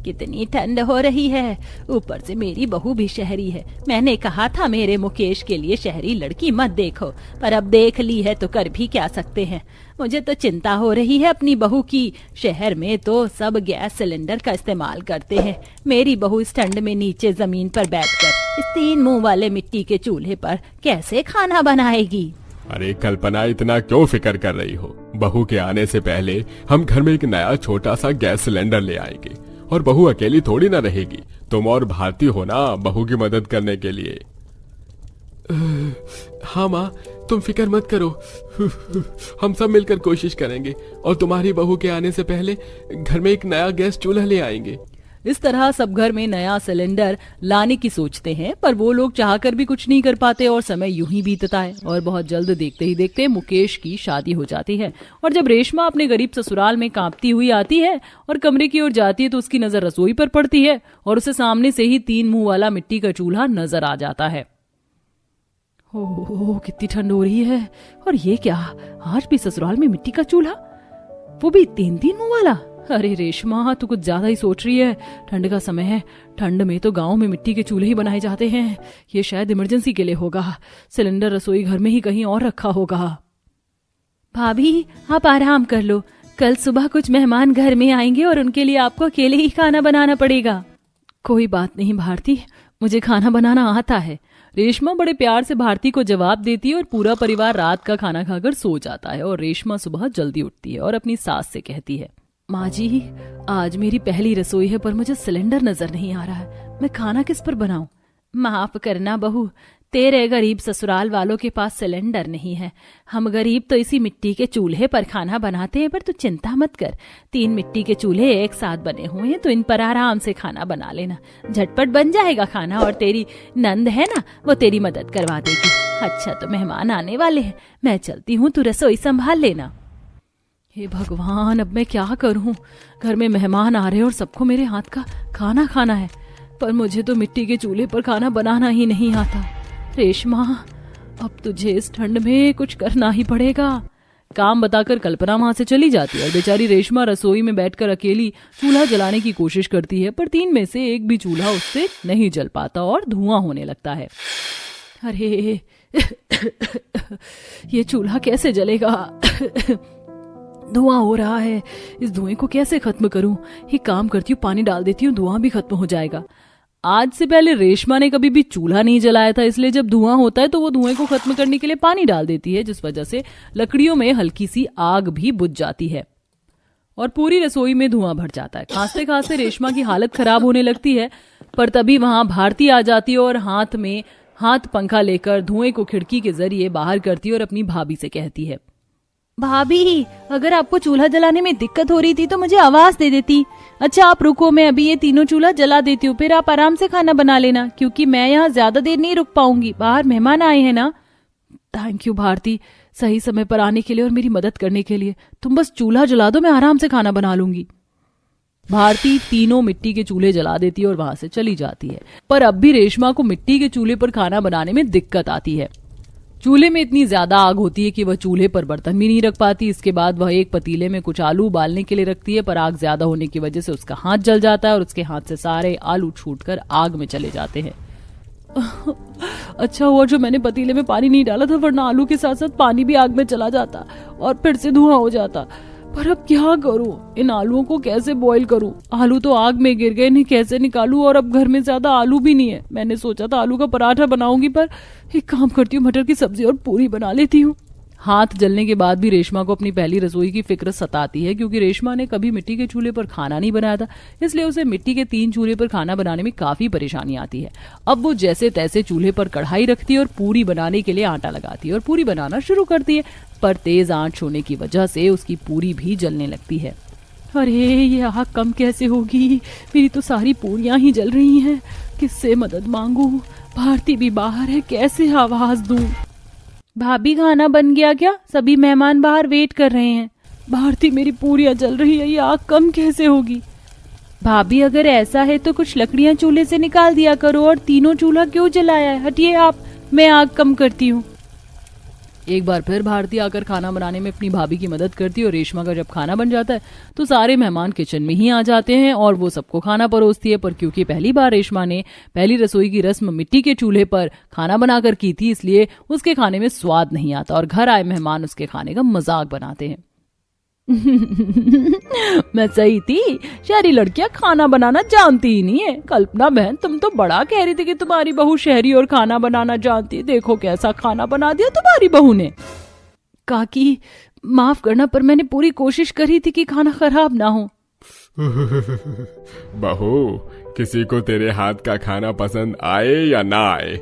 कितनी ठंड हो रही है, ऊपर से मेरी बहू भी शहरी है। मैंने कहा था मेरे मुकेश के लिए शहरी लड़की मत देखो, पर अब देख ली है तो कर भी क्या सकते हैं। मुझे तो चिंता हो रही है अपनी बहू की। शहर में तो सब गैस सिलेंडर का इस्तेमाल करते हैं, मेरी बहू इस ठंड में नीचे जमीन पर बैठकर इस 3 मुंह वाले मिट्टी के चूल्हे पर कैसे खाना बनाएगी। अरे कल्पना, इतना क्यों फिक्र कर रही हो? बहू के आने से पहले हम घर में एक नया छोटा सा गैस सिलेंडर ले आएंगे और बहू अकेली थोड़ी ना रहेगी। तुम और भारती हो ना बहू की मदद करने के लिए। हाँ माँ, तुम फिक्र मत करो। हम सब मिलकर कोशिश करेंगे और तुम्हारी बहू के आने से पहले घर में एक नया गैस चूल्हा ले आएंगे। इस तरह सब घर में नया सिलेंडर लाने की सोचते हैं, पर वो लोग चाहकर भी कुछ नहीं कर पाते और समय यूं ही बीतता है। और बहुत जल्द देखते ही देखते मुकेश की शादी हो जाती है। और जब रेशमा अपने गरीब ससुराल में कांपती हुई आती है और कमरे की ओर जाती है तो उसकी नजर रसोई पर पड़ती है और उसे सामने से ही 3 मुंह वाला मिट्टी का चूल्हा नजर आ जाता है। ओह, कितनी ठंड हो रही है। और ये क्या, आज भी ससुराल में मिट्टी का चूल्हा, वो भी 3 मुंह वाला। अरे रेशमा, तू कुछ ज्यादा ही सोच रही है। ठंड का समय है, ठंड में तो गांव में मिट्टी के चूल्हे ही बनाए जाते हैं। ये शायद इमरजेंसी के लिए होगा। सिलेंडर रसोई घर में ही कहीं और रखा होगा। भाभी, आप आराम कर लो, कल सुबह कुछ मेहमान घर में आएंगे और उनके लिए आपको अकेले ही खाना बनाना पड़ेगा। कोई बात नहीं भारती, मुझे खाना बनाना आता है। रेशमा बड़े प्यार से भारती को जवाब देती है और पूरा परिवार रात का खाना खाकर सो जाता है। और रेशमा सुबह जल्दी उठती है और अपनी सास से कहती है, माँ जी, आज मेरी पहली रसोई है पर मुझे सिलेंडर नजर नहीं आ रहा है। मैं खाना किस पर बनाऊं? माफ करना बहू, तेरे गरीब ससुराल वालों के पास सिलेंडर नहीं है। हम गरीब तो इसी मिट्टी के चूल्हे पर खाना बनाते हैं। पर तू चिंता मत कर, 3 मिट्टी के चूल्हे एक साथ बने हुए हैं तो इन पर आराम से खाना बना लेना, झटपट बन जाएगा खाना। और तेरी नंद है ना, वो तेरी मदद करवा देगी। अच्छा, तो मेहमान आने वाले हैं, मैं चलती हूँ, तू रसोई संभाल लेना। हे भगवान, अब मैं क्या करूं? घर में मेहमान आ रहे हैं और सबको मेरे हाथ का खाना खाना है, पर मुझे तो मिट्टी के चूल्हे पर खाना बनाना ही नहीं आता। रेशमा, अब तुझे इस ठंड में कुछ करना ही पड़ेगा। काम बताकर कल्पना वहां से चली जाती है और बेचारी रेशमा रसोई में बैठकर अकेली चूल्हा जलाने की कोशिश करती है, पर 3 में से एक भी चूल्हा उससे नहीं जल पाता और धुआं होने लगता है। अरे ये चूल्हा कैसे जलेगा? धुआं हो रहा है, इस धुएं को कैसे खत्म करूं? एक काम करती हूँ, पानी डाल देती हूँ, धुआं भी खत्म हो जाएगा। आज से पहले रेशमा ने कभी भी चूल्हा नहीं जलाया था, इसलिए जब धुआं होता है तो वो धुएं को खत्म करने के लिए पानी डाल देती है, जिस वजह से लकड़ियों में हल्की सी आग भी बुझ जाती है और पूरी रसोई में धुआं भर जाता है। खांसते खांसते रेशमा की हालत खराब होने लगती है, पर तभी वहां भारती आ जाती है और हाथ पंखा लेकर धुएं को खिड़की के जरिए बाहर करती है और अपनी भाभी से कहती है, भाभी, अगर आपको चूल्हा जलाने में दिक्कत हो रही थी तो मुझे आवाज दे देती। अच्छा आप रुको, मैं अभी ये 3 चूल्हा जला देती हूँ, फिर आप आराम से खाना बना लेना, क्योंकि मैं यहाँ ज्यादा देर नहीं रुक पाऊंगी, बाहर मेहमान आए हैं ना। थैंक यू भारती, सही समय पर आने के लिए और मेरी मदद करने के लिए। तुम बस चूल्हा जला दो, मैं आराम से खाना बना लूंगी। भारती 3 मिट्टी के चूल्हे जला देती है और वहां से चली जाती है। पर अब भी रेशमा को मिट्टी के चूल्हे पर खाना बनाने में दिक्कत आती है। चूल्हे में इतनी ज्यादा आग होती है कि वह चूल्हे पर बर्तन भी नहीं रख पाती। इसके बाद वह एक पतीले में कुछ आलू उबालने के लिए रखती है, पर आग ज्यादा होने की वजह से उसका हाथ जल जाता है और उसके हाथ से सारे आलू छूटकर आग में चले जाते हैं। अच्छा हुआ जो मैंने पतीले में पानी नहीं डाला था, वरना आलू के साथ साथ पानी भी आग में चला जाता और फिर से धुआं हो जाता। पर अब क्या करूं? इन आलूओं को कैसे बॉईल करूं? आलू तो आग में गिर गए, इन्हें कैसे निकालूं? और अब घर में ज्यादा आलू भी नहीं है। मैंने सोचा था आलू का पराठा बनाऊंगी, पर एक काम करती हूँ, मटर की सब्जी और पूरी बना लेती हूँ। हाथ जलने के बाद भी रेशमा को अपनी पहली रसोई की फिक्र सताती है, क्योंकि रेशमा ने कभी मिट्टी के चूल्हे पर खाना नहीं बनाया था, इसलिए उसे मिट्टी के 3 चूल्हे पर खाना बनाने में काफी परेशानी आती है। अब वो जैसे तैसे चूल्हे पर कढ़ाई रखती है और पूरी बनाने के लिए आटा लगाती है और पूरी बनाना शुरू करती है, पर तेज आंच होने की वजह से उसकी पूरी भी जलने लगती है। अरे ये आग कम कैसे होगी? मेरी तो सारी पूरियां ही जल रही हैं। किससे मदद मांगू? भारती भी बाहर है, कैसे आवाज दूं? भाभी खाना बन गया क्या? सभी मेहमान बाहर वेट कर रहे हैं। भारती मेरी पूरियां जल रही है, ये आग कम कैसे होगी? भाभी अगर ऐसा है तो कुछ लकड़ियां चूल्हे से निकाल दिया करो, और 3 चूल्हा क्यों जलाया है? हटिए आप, मैं आग कम करती हूँ। एक बार फिर भारती आकर खाना बनाने में अपनी भाभी की मदद करती है और रेशमा का जब खाना बन जाता है तो सारे मेहमान किचन में ही आ जाते हैं और वो सबको खाना परोसती है। पर क्योंकि पहली बार रेशमा ने पहली रसोई की रस्म मिट्टी के चूल्हे पर खाना बनाकर की थी, इसलिए उसके खाने में स्वाद नहीं आता और घर आए मेहमान उसके खाने का मजाक बनाते हैं। मैं सही थी, शहरी लड़कियां खाना बनाना जानती ही नहीं है। कल्पना बहन, तुम तो बड़ा कह रही थी कि तुम्हारी बहू शहरी और खाना बनाना जानती है। देखो कैसा खाना बना दिया तुम्हारी बहू ने। काकी माफ करना, पर मैंने पूरी कोशिश करी थी कि खाना खराब ना हो। बहू, किसी को तेरे हाथ का खाना पसंद आए या ना आए,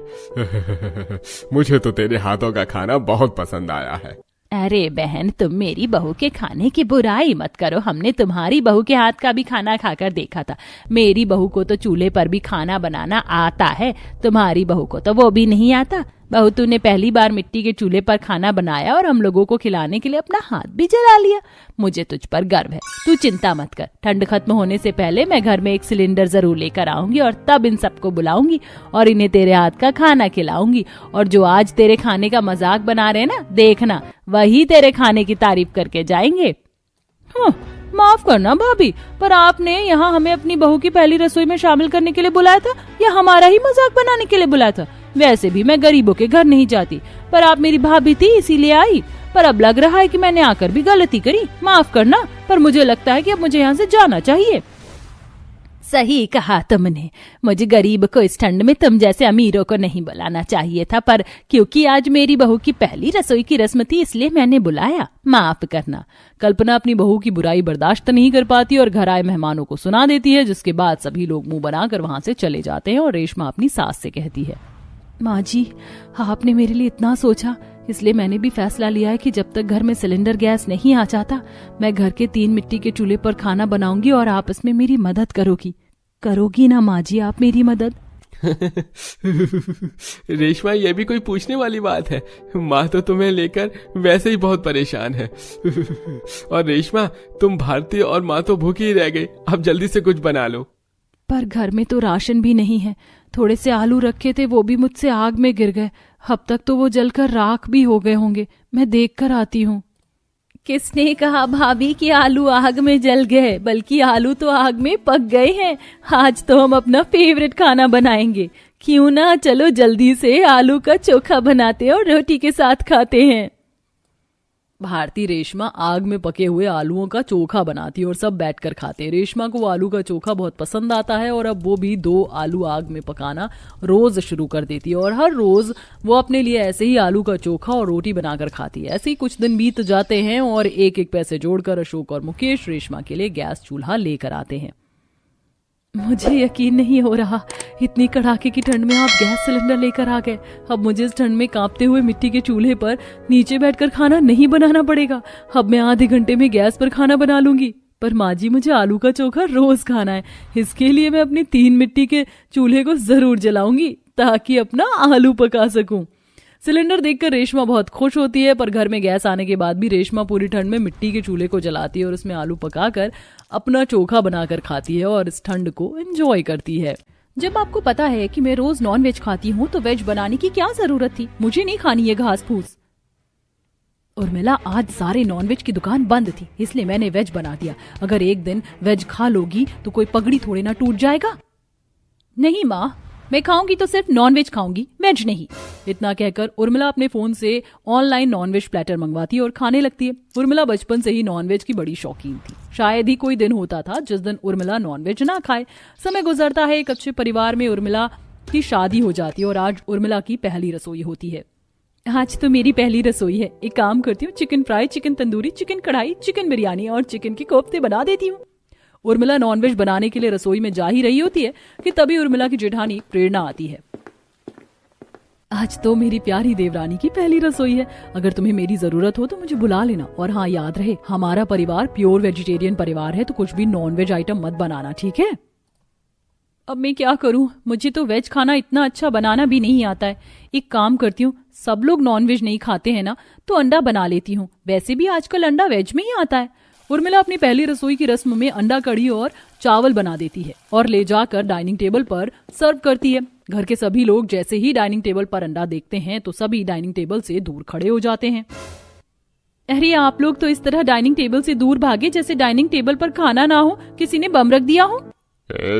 मुझे तो तेरे हाथों का खाना बहुत पसंद आया है। अरे बहन, तुम मेरी बहू के खाने की बुराई मत करो। हमने तुम्हारी बहू के हाथ का भी खाना खाकर देखा था। मेरी बहू को तो चूल्हे पर भी खाना बनाना आता है, तुम्हारी बहू को तो वो भी नहीं आता। बहू, तूने पहली बार मिट्टी के चूल्हे पर खाना बनाया और हम लोगों को खिलाने के लिए अपना हाथ भी जला लिया। मुझे तुझ पर गर्व है। तू चिंता मत कर, ठंड खत्म होने से पहले मैं घर में एक सिलेंडर जरूर लेकर आऊंगी और तब इन सबको बुलाऊंगी और इन्हें तेरे हाथ का खाना खिलाऊंगी। और जो आज तेरे खाने का मजाक बना रहे ना, देखना वही तेरे खाने की तारीफ करके जाएंगे। हाँ, माफ करना भाभी, पर आपने यहाँ हमें अपनी बहू की पहली रसोई में शामिल करने के लिए बुलाया था या हमारा ही मजाक बनाने के लिए बुलाया था? वैसे भी मैं गरीबों के घर नहीं जाती, पर आप मेरी भाभी थी इसीलिए आई। पर अब लग रहा है कि मैंने आकर भी गलती करी। माफ करना, पर मुझे लगता है कि अब मुझे यहाँ से जाना चाहिए। सही कहा तुमने, मुझे गरीब को इस ठंड में तुम जैसे अमीरों को नहीं बुलाना चाहिए था, पर क्योंकि आज मेरी बहू की पहली रसोई की रस्म थी इसलिए मैंने बुलाया। माफ करना। कल्पना अपनी बहू की बुराई बर्दाश्त नहीं कर पाती और घर आए मेहमानों को सुना देती है, जिसके बाद सभी लोग मुंह बनाकर वहां से चले जाते हैं और रेशमा अपनी सास से कहती है, माँ जी, आपने मेरे लिए इतना सोचा, इसलिए मैंने भी फैसला लिया है कि जब तक घर में सिलेंडर गैस नहीं आ जाता, मैं घर के 3 मिट्टी के चूल्हे पर खाना बनाऊंगी और आप इसमें मेरी मदद करोगी ना माँ जी, आप मेरी मदद? रेशमा, ये भी कोई पूछने वाली बात है? माँ तो तुम्हें लेकर वैसे ही बहुत परेशान है। और रेशमा, तुम भारती और माँ तो भूखी ही रह गई, अब जल्दी से कुछ बना लो। पर घर में तो राशन भी नहीं है। थोड़े से आलू रखे थे, वो भी मुझसे आग में गिर गए। अब तक तो वो जलकर राख भी हो गए होंगे। मैं देख कर आती हूँ। किसने कहा भाभी कि आलू आग में जल गए? बल्कि आलू तो आग में पक गए हैं। आज तो हम अपना फेवरेट खाना बनाएंगे। क्यों ना, चलो जल्दी से आलू का चोखा बनाते हैं और रोटी के साथ खाते हैं। भारती रेशमा आग में पके हुए आलूओं का चोखा बनाती है और सब बैठकर खाते हैं। रेशमा को आलू का चोखा बहुत पसंद आता है और अब वो भी 2 आलू आग में पकाना रोज शुरू कर देती है और हर रोज वो अपने लिए ऐसे ही आलू का चोखा और रोटी बनाकर खाती है। ऐसे ही कुछ दिन बीत जाते हैं और एक पैसे जोड़कर अशोक और मुकेश रेशमा के लिए गैस चूल्हा लेकर आते हैं। मुझे यकीन नहीं हो रहा, इतनी कड़ाके की ठंड में आप गैस सिलेंडर लेकर आ गए। अब मुझे इस ठंड में कांपते हुए मिट्टी के चूल्हे पर नीचे बैठकर खाना नहीं बनाना पड़ेगा। अब मैं आधे घंटे में गैस पर खाना बना लूंगी। पर माँ जी, मुझे आलू का चोखा रोज खाना है। इसके लिए मैं अपनी 3 मिट्टी के चूल्हे को जरूर जलाऊंगी ताकि अपना आलू पका सकूं। सिलेंडर देखकर रेशमा बहुत खुश होती है, पर घर में गैस आने के बाद भी रेशमा पूरी ठंड में मिट्टी के चूल्हे को जलाती है और उसमें आलू पकाकर अपना चोखा बनाकर खाती है और इस ठंड को एंजॉय करती है। जब आपको पता है कि मैं रोज नॉन वेज खाती हूँ तो वेज बनाने की क्या जरूरत थी? मुझे नहीं खानी ये घास फूस। उर्मिला, आज सारे नॉनवेज की दुकान बंद थी, इसलिए मैंने वेज बना दिया। अगर एक दिन वेज खा लोगी तो कोई पगड़ी थोड़ी ना टूट जाएगा। नहीं माँ, मैं खाऊंगी तो सिर्फ नॉनवेज खाऊंगी, वेज नहीं। इतना कहकर उर्मिला अपने फोन से ऑनलाइन नॉनवेज प्लेटर मंगवाती है और खाने लगती है। उर्मिला बचपन से ही नॉनवेज की बड़ी शौकीन थी। शायद ही कोई दिन होता था जिस दिन उर्मिला नॉनवेज ना खाए। समय गुजरता है, एक अच्छे परिवार में उर्मिला की शादी हो जाती है और आज उर्मिला की पहली रसोई होती है। आज तो मेरी पहली रसोई है। एक काम करती हूँ, chicken fry, chicken tandoori, chicken कढ़ाई, चिकन बिरयानी और चिकन के कोफ्ते बना देती हूँ। उर्मिला नॉनवेज बनाने के लिए रसोई में जा ही रही होती है कि तभी उर्मिला की जेठानी प्रेरणा आती है। आज तो मेरी प्यारी देवरानी की पहली रसोई है। अगर तुम्हें मेरी जरूरत हो तो मुझे बुला लेना। और हाँ, याद रहे, हमारा परिवार प्योर वेजिटेरियन परिवार है, तो कुछ भी नॉनवेज आइटम मत बनाना, ठीक है? अब मैं क्या करूं? मुझे तो वेज खाना इतना अच्छा बनाना भी नहीं आता है। एक काम करती हूँ, सब लोग नॉनवेज नहीं खाते हैं ना, तो अंडा बना लेती हूँ। वैसे भी आजकल अंडा वेज में ही आता है। उर्मिला अपनी पहली रसोई की रस्म में अंडा कढ़ी और चावल बना देती है और ले जाकर डाइनिंग टेबल पर सर्व करती है। घर के सभी लोग जैसे ही डाइनिंग टेबल पर अंडा देखते हैं तो सभी डाइनिंग टेबल से दूर खड़े हो जाते हैं। अरे आप लोग तो इस तरह डाइनिंग टेबल से दूर भागे जैसे डाइनिंग टेबल पर खाना ना हो, किसी ने बम रख दिया हो।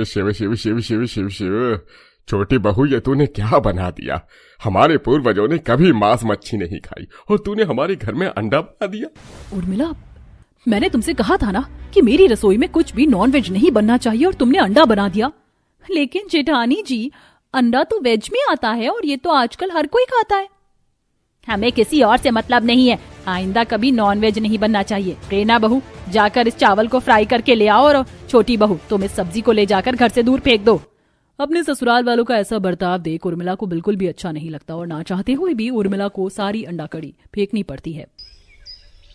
शिव शिव शिव शिव शिव शिव, छोटी बहू ये तूने क्या बना दिया। हमारे पूर्वजों ने कभी मांस मच्छी नहीं खाई और तूने हमारे घर में अंडा बना दिया। उर्मिला, मैंने तुमसे कहा था ना कि मेरी रसोई में कुछ भी नॉनवेज नहीं बनना चाहिए और तुमने अंडा बना दिया। लेकिन जेठानी जी, अंडा तो वेज में आता है और ये तो आजकल हर कोई खाता है। हमें किसी और से मतलब नहीं है, आइंदा कभी नॉनवेज नहीं बनना चाहिए। प्रेरणा बहू, जाकर इस चावल को फ्राई करके ले आओ और छोटी बहू तुम इस सब्जी को ले जाकर घर से दूर फेंक दो। अपने ससुराल वालों का ऐसा बर्ताव देख उर्मिला को बिल्कुल भी अच्छा नहीं लगता और ना चाहते हुए भी उर्मिला को सारी अंडा कड़ी फेंकनी पड़ती है।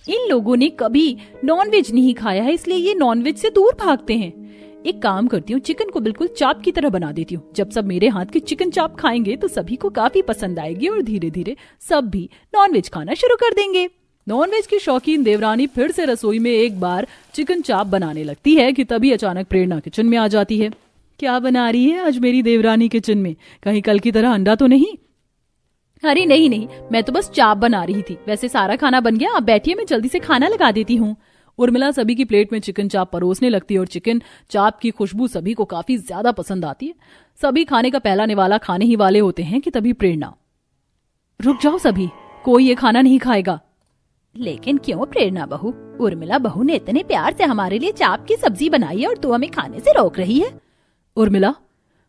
इन लोगों ने कभी नॉनवेज नहीं खाया है, इसलिए ये नॉनवेज से दूर भागते हैं। एक काम करती हूँ, चिकन को बिल्कुल चाप की तरह बना देती हूँ। जब सब मेरे हाथ की चिकन चाप खाएंगे तो सभी को काफी पसंद आएगी और धीरे धीरे सब भी नॉनवेज खाना शुरू कर देंगे। नॉनवेज की शौकीन देवरानी फिर से रसोई में एक बार चिकन चाप बनाने लगती है कि तभी अचानक प्रेरणा किचन में आ जाती है। क्या बना रही है आज मेरी देवरानी किचन में? कहीं कल की तरह अंडा तो नहीं? अरे नहीं नहीं, मैं तो बस चाप बना रही थी। वैसे सारा खाना बन गया, आप बैठिए, मैं जल्दी से खाना लगा देती हूँ। उर्मिला सभी की प्लेट में चिकन चाप परोसने लगती है और चिकन चाप की खुशबू सभी को काफी ज्यादा पसंद आती है। सभी खाने का पहला निवाला खाने ही वाले होते हैं कि तभी प्रेरणा, रुक जाओ सभी, कोई ये खाना नहीं खाएगा। लेकिन क्यों प्रेरणा बहू? उर्मिला बहू ने इतने प्यार से हमारे लिए चाप की सब्जी बनाई है और तू हमें खाने से रोक रही है। उर्मिला,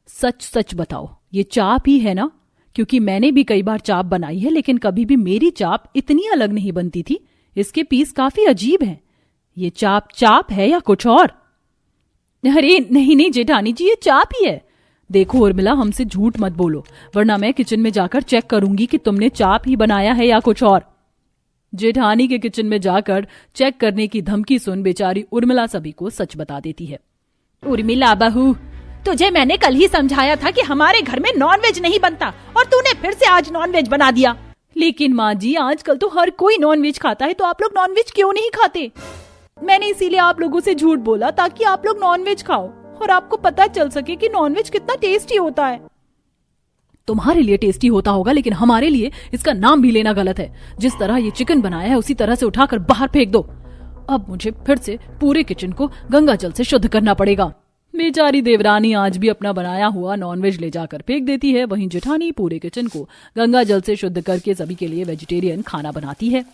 सच सच बताओ, ये चाप ही है ना? क्योंकि मैंने भी कई बार चाप बनाई है लेकिन कभी भी मेरी चाप इतनी अलग नहीं बनती थी। इसके पीस काफी अजीब हैं। ये चाप है या कुछ और? अरे नहीं नहीं जेठानी जी, ये चाप ही है। देखो उर्मिला, हमसे झूठ मत बोलो वरना मैं किचन में जाकर चेक करूंगी कि तुमने चाप ही बनाया है या कुछ और। जेठानी के किचन में जाकर चेक करने की धमकी सुन बेचारी उर्मिला सभी को सच बता देती है। उर्मिला बहू, तुझे मैंने कल ही समझाया था कि हमारे घर में नॉनवेज नहीं बनता और तूने फिर से आज नॉनवेज बना दिया। लेकिन माँ जी, आजकल तो हर कोई नॉनवेज खाता है, तो आप लोग नॉनवेज क्यों नहीं खाते? मैंने इसीलिए आप लोगों से झूठ बोला ताकि आप लोग नॉनवेज खाओ और आपको पता चल सके कि नॉनवेज कितना टेस्टी होता है। तुम्हारे लिए टेस्टी होता होगा लेकिन हमारे लिए इसका नाम भी लेना गलत है। जिस तरह ये चिकन बनाया है उसी तरह से उठाकर बाहर फेंक दो। अब मुझे फिर से पूरे किचन को गंगा जल से शुद्ध करना पड़ेगा। बेचारी देवरानी आज भी अपना बनाया हुआ नॉनवेज ले जाकर फेंक देती है। वहीं जेठानी पूरे किचन को गंगा जल से शुद्ध करके सभी के लिए वेजिटेरियन खाना बनाती है।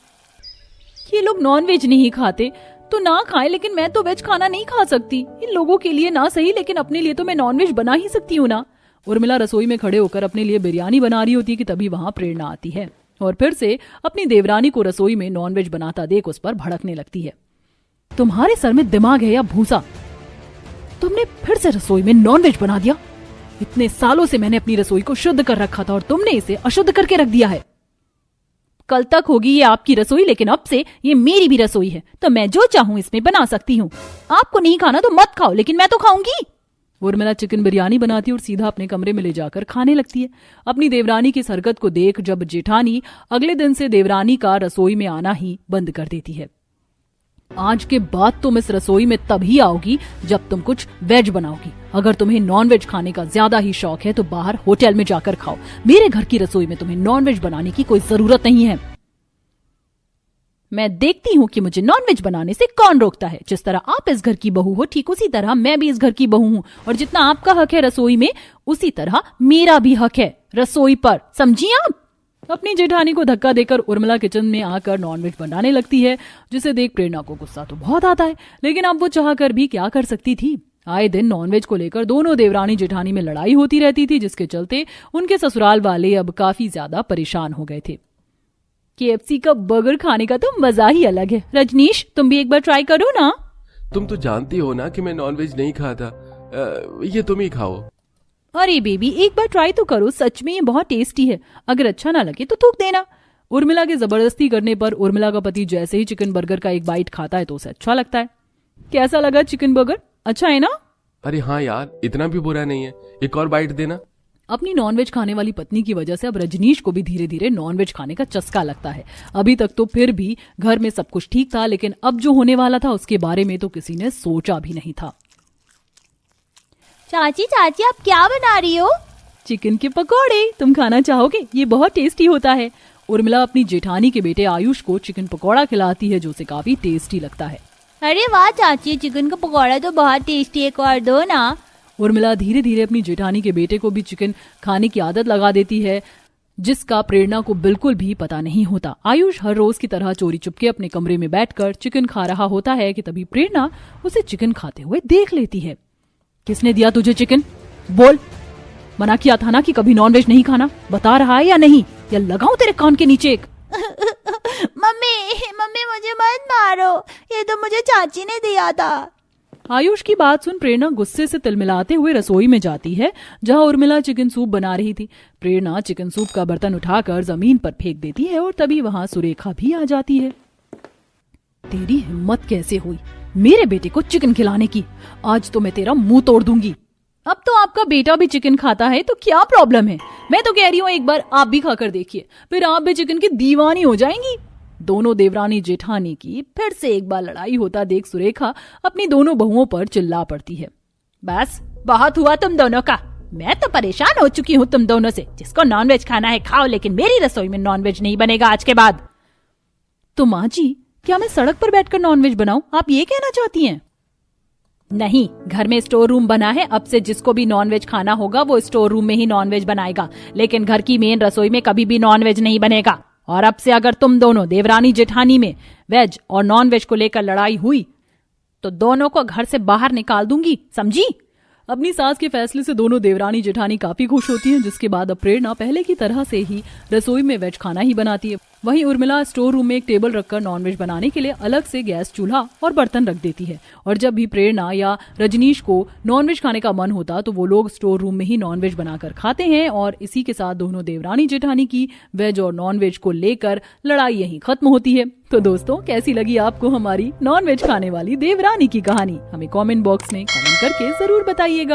ये लोग नॉनवेज नहीं खाते तो ना खाएं, लेकिन मैं तो वेज खाना नहीं खा सकती। इन लोगों के लिए ना सही लेकिन अपने लिए तो मैं नॉनवेज बना ही सकती हूँ ना। उर्मिला रसोई में खड़े होकर अपने लिए बिरयानी बना रही होती है कि तभी वहां प्रेरणा आती है और फिर से अपनी देवरानी को रसोई में नॉनवेज बनाता देख उस पर भड़कने लगती है। तुम्हारे सर में दिमाग है या भूसा? तुमने फिर से रसोई में नॉनवेज बना दिया। इतने सालों से मैंने अपनी रसोई को शुद्ध कर रखा था और तुमने इसे अशुद्ध करके रख दिया है। कल तक होगी ये आपकी रसोई, लेकिन अब से ये मेरी भी रसोई है, तो मैं जो चाहूं इसमें बना सकती हूँ। आपको नहीं खाना तो मत खाओ, लेकिन मैं तो खाऊंगी। उर्मिला चिकन बिरयानी बनाती है और सीधा अपने कमरे में ले जाकर खाने लगती है। अपनी देवरानी की इस हरकत को देख जब जेठानी अगले दिन से देवरानी का रसोई में आना ही बंद कर देती है। आज के बाद तुम इस रसोई में तभी आओगी जब तुम कुछ वेज बनाओगी। अगर तुम्हें नॉनवेज खाने का ज्यादा ही शौक है तो बाहर होटल में जाकर खाओ। मेरे घर की रसोई में तुम्हें नॉनवेज बनाने की कोई जरूरत नहीं है। मैं देखती हूँ कि मुझे नॉनवेज बनाने से कौन रोकता है। जिस तरह आप इस घर की बहू हो ठीक उसी तरह मैं भी इस घर की बहू हूँ और जितना आपका हक है रसोई में उसी तरह मेरा भी हक है रसोई पर, समझी आप? अपनी जेठानी को धक्का देकर उर्मिला किचन में आकर नॉनवेज बनाने लगती है, जिसे देख प्रेरणा को गुस्सा तो बहुत आता है लेकिन अब वो चाहकर भी क्या कर सकती थी। आए दिन नॉनवेज को लेकर दोनों देवरानी जेठानी में लड़ाई होती रहती थी, जिसके चलते उनके ससुराल वाले अब काफी ज्यादा परेशान हो गए थे। KFC का बर्गर खाने का तो मजा ही अलग है। रजनीश, तुम भी एक बार ट्राई करो ना। तुम तो जानती हो ना कि मैं नॉनवेज नहीं खाता। ये तुम ही खाओ। अरे बेबी, एक बार ट्राई तो करो, सच में ये बहुत टेस्टी है। अगर अच्छा ना लगे तो थूक देना। उर्मिला के जबरदस्ती करने पर उर्मिला का पति जैसे ही चिकन बर्गर का एक बाइट खाता है तो उसे अच्छा लगता है। कैसा लगा चिकन बर्गर? अच्छा है ना? अरे हाँ यार, इतना भी बुरा नहीं है, एक और बाइट देना। अपनी नॉनवेज खाने वाली पत्नी की वजह से अब रजनीश को भी धीरे धीरे नॉनवेज खाने का चस्का लगता है। अभी तक तो फिर भी घर में सब कुछ ठीक था, लेकिन अब जो होने वाला था उसके बारे में तो किसी ने सोचा भी नहीं था। चाची चाची, आप क्या बना रही हो? चिकन के पकौड़े तुम खाना चाहोगे? ये बहुत टेस्टी होता है। उर्मिला अपनी जेठानी के बेटे आयुष को चिकन पकौड़ा खिलाती है जो उसे काफी टेस्टी लगता है। अरे वाह चाची, चिकन का पकौड़ा तो बहुत टेस्टी है, एक और दो ना। उर्मिला धीरे धीरे अपनी जेठानी के बेटे को भी चिकन खाने की आदत लगा देती है, जिसका प्रेरणा को बिल्कुल भी पता नहीं होता। आयुष हर रोज की तरह चोरी चुपके अपने कमरे में बैठकर चिकन खा रहा होता है कि तभी प्रेरणा उसे चिकन खाते हुए देख लेती है। किसने दिया तुझे चिकन? बोल, मना किया था ना कि कभी नॉनवेज नहीं खाना। बता रहा है या नहीं, या लगाऊं तेरे कान के नीचे एक? मम्मी मुझे मत मारो, ये तो मुझे चाची ने दिया था। आयुष की बात सुन प्रेरणा गुस्से से तिलमिलाते हुए रसोई में जाती है जहां उर्मिला चिकन सूप बना रही थी। प्रेरणा चिकन सूप का बर्तन उठाकर जमीन पर फेंक देती है और तभी वहां सुरेखा भी आ जाती है। तेरी हिम्मत कैसे हुई मेरे बेटे को चिकन खिलाने की? आज तो मैं तेरा मुंह तोड़ दूंगी। अब तो आपका बेटा भी चिकन खाता है तो क्या प्रॉब्लम है? मैं तो कह रही हूँ एक बार आप भी खाकर देखिए, फिर आप भी चिकन की दीवानी हो जाएंगी। दोनों देवरानी जेठानी की फिर से एक बार लड़ाई होता देख सुरेखा अपनी दोनों बहुओं पर चिल्ला पड़ती है। बस बहुत हुआ तुम दोनों का, मैं तो परेशान हो चुकी हूँ तुम दोनों से। जिसको नॉनवेज खाना है खाओ, लेकिन मेरी रसोई में नॉनवेज नहीं बनेगा आज के बाद। तो माँ जी, क्या मैं सड़क पर बैठकर नॉनवेज बनाऊं, आप ये कहना चाहती हैं? नहीं, घर में स्टोर रूम बना है, अब से जिसको भी नॉनवेज खाना होगा वो स्टोर रूम में ही नॉनवेज बनाएगा, लेकिन घर की मेन रसोई में कभी भी नॉनवेज नहीं बनेगा। और अब से अगर तुम दोनों देवरानी जेठानी में वेज और नॉनवेज को लेकर लड़ाई हुई तो दोनों को घर से बाहर निकाल दूंगी, समझी? अपनी सास के फैसले से दोनों देवरानी जेठानी काफी खुश होती हैं, जिसके बाद अब प्रेरणा पहले की तरह से ही रसोई में वेज खाना ही बनाती है। वहीं उर्मिला स्टोर रूम में एक टेबल रखकर नॉनवेज बनाने के लिए अलग से गैस चूल्हा और बर्तन रख देती है। और जब भी प्रेरणा या रजनीश को नॉनवेज खाने का मन होता तो वो लोग स्टोर रूम में ही नॉनवेज बनाकर खाते हैं। और इसी के साथ दोनों देवरानी जेठानी की वेज और नॉनवेज को लेकर लड़ाई यहीं खत्म होती है। तो दोस्तों, कैसी लगी आपको हमारी नॉनवेज खाने वाली देवरानी की कहानी? हमें कमेंट बॉक्स में कमेंट करके जरूर बताइएगा।